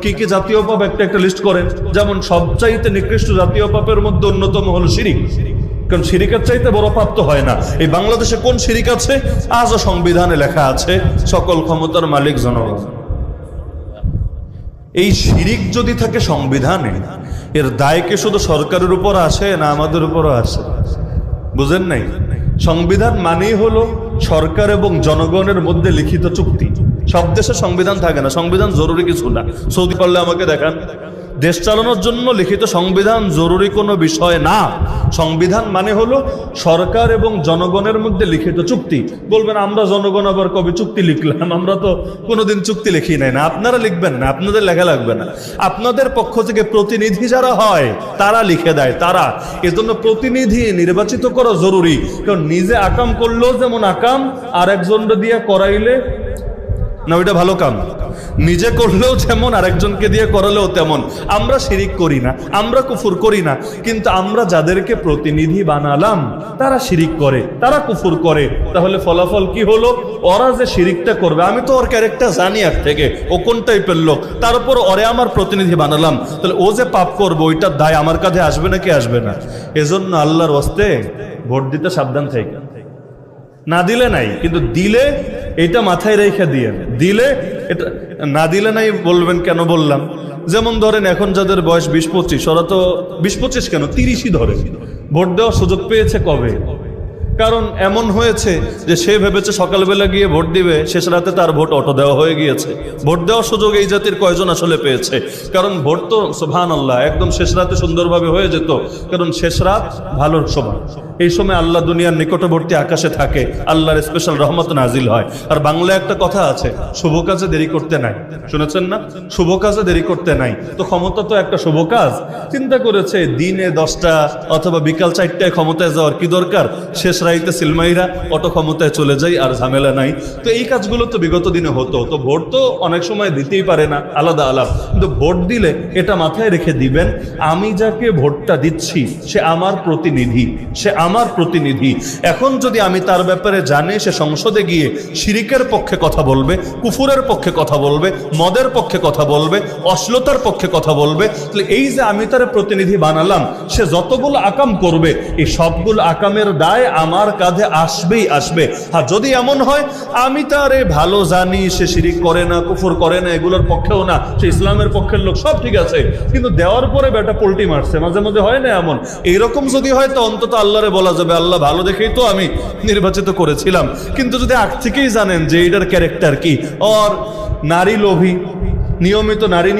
কি কি জাতীয় পাপ একটা লিস্ট করেন। যেমন সবচাইতে নিকৃষ্ট জাতীয় পাপের মধ্যে অন্যতম হলো শিরিক। কারণ শিরিকের চাইতে বড় পাপ তো হয় না। এই বাংলাদেশে কোন শিরিক আছে? আজও সংবিধানে লেখা আছে সকল ক্ষমতার মালিক জনগণ। এই শিরিক যদি থাকে সংবিধানে, এর দায় কি শুধু সরকারের উপর আসে না আমাদের উপরও আসে? বুঝেন নাই? সংবিধান মানেই হলো সরকার এবং জনগণের মধ্যে লিখিত চুক্তি। সব দেশে সংবিধান থাকে না, সংবিধান জরুরি কিছু না। সৌদি পারলে আমাকে দেখান। দেশ চালানোর জন্য লিখিত সংবিধান জরুরি কোনো বিষয় না। সংবিধান মানে হলো সরকার এবং জনগণের মধ্যে লিখিত চুক্তি। বলবেন আমরা জনগণ আবার কবে চুক্তি লিখলাম? আমরা তো কোনোদিন চুক্তি লিখি নাই। না, আপনারা লিখবেন না, আপনাদের লেখা লাগবে না। আপনাদের পক্ষ থেকে প্রতিনিধি যারা হয় তারা লিখে দেয়, তারা। এজন্য প্রতিনিধি নির্বাচিত করা জরুরি। কারণ নিজে আকাম করলেও যেমন আকাম, আর একজনকে দিয়ে করাইলে না ওইটা ভালো কাম। নিজে করলেও যেমন আরেকজনকে দিয়ে করালেও তেমন। আমরা শিরিক করি না, আমরা কুফর করি না, কিন্তু আমরা যাদেরকে প্রতিনিধি বানালাম তারা শিরিক করে, তারা কুফর করে। তাহলে ফলাফল কি হলো? ওরা যে শিরিকটা করবে, আমি তো ওর ক্যারেক্টার জানি আগ থেকে ও কোন টাইপের লোক, তার উপর ওরে আমার প্রতিনিধি বানালাম, তাহলে ও যে পাপ করবো ওইটার দায় আমার কাঁধে আসবে নাকি আসবে না? এজন্য আল্লাহর ওয়াস্তে ভোট দিতে সাবধান থেকে। না দিলে নাই, কিন্তু দিলে এটা মাথায় রেখে দিয়ে দিলে এটা, না দিলে নাই বলবেন কেন বললাম? যেমন ধরেন এখন যাদের বয়স 20-25, ওরা তো 20-25 কেন 30ই ধরে ভোট দেওয়ার সুযোগ পেয়েছে কবে? কারণ এমন হয়েছে যে সে ভেবেছে সকালবেলা গিয়ে ভোট দিবে, শেষ রাতে তার ভোট অটো দেওয়া হয়ে গিয়েছে। ভোট দেওয়ার সুযোগ এই জাতির কয়জন আসলে পেয়েছে? কারণ ভোট তো সুবহানাল্লাহ একদম শেষ রাতে সুন্দরভাবে হয়ে যেত। কারণ শেষ রাত ভালোর সময়, এই সময় আল্লাহ দুনিয়ার নিকটবর্তী আকাশে থাকে, আল্লাহর স্পেশাল রহমত নাজিল হয়। আর বাংলায় একটা কথা আছে, শুভ কাজে দেরি করতে নাই। শুনেছেন না? শুভ কাজে দেরি করতে নাই। তো ক্ষমতা তো একটা শুভ কাজ। চিন্তা করেছে দিনে 10টা অথবা বিকাল 4টায় ক্ষমতায় যাওয়ার কি দরকার? শেষ রাইতে সিলমাইরা অটো ক্ষমতায় চলে যাই, আর ঝামেলা নাই। তো এই কাজগুলো তো বিগত দিনে হতো। তো ভোট তো অনেক সময় দিতেই পারে না, আলাদা আলাদা, কিন্তু ভোট দিলে এটা মাথায় রেখে দিবেন, আমি যাকে ভোটটা দিচ্ছি সে আমার প্রতিনিধি, সে আমার প্রতিনিধি। এখন যদি আমি তার ব্যাপারে জানি সে সংসদে গিয়ে শিরিকের পক্ষে কথা বলবে, কুফুরের পক্ষে কথা বলবে, মদের পক্ষে কথা বলবে, অশ্লীলতার পক্ষে কথা বলবে, তাহলে এই যে আমি তার প্রতিনিধি বানালাম, সে যতগুলো আকাম করবে এই সবগুলো আকামের দায় আমার কাঁধে আসবেই আসবে। আর যদি এমন হয় আমি তারে ভালো জানি, সে শিরিক করে না, কুফর করে না, এগুলোর পক্ষেও না, সে ইসলামের পক্ষের লোক, সব ঠিক আছে, কিন্তু দেওয়ার পরে বেটা পোল্টি মারছে, মাঝে মাঝে হয় না এমন? এইরকম যদি হয় তো অন্তত আল্লাহরে বলা যাবে আল্লাহ ভালো দেখেই তো আমি নির্বাচিত করেছিলাম। কিন্তু যদি আগ থেকেই জানেন যে এটার ক্যারেক্টার কি, ওর নারী লোভী, নিয়মিত নারী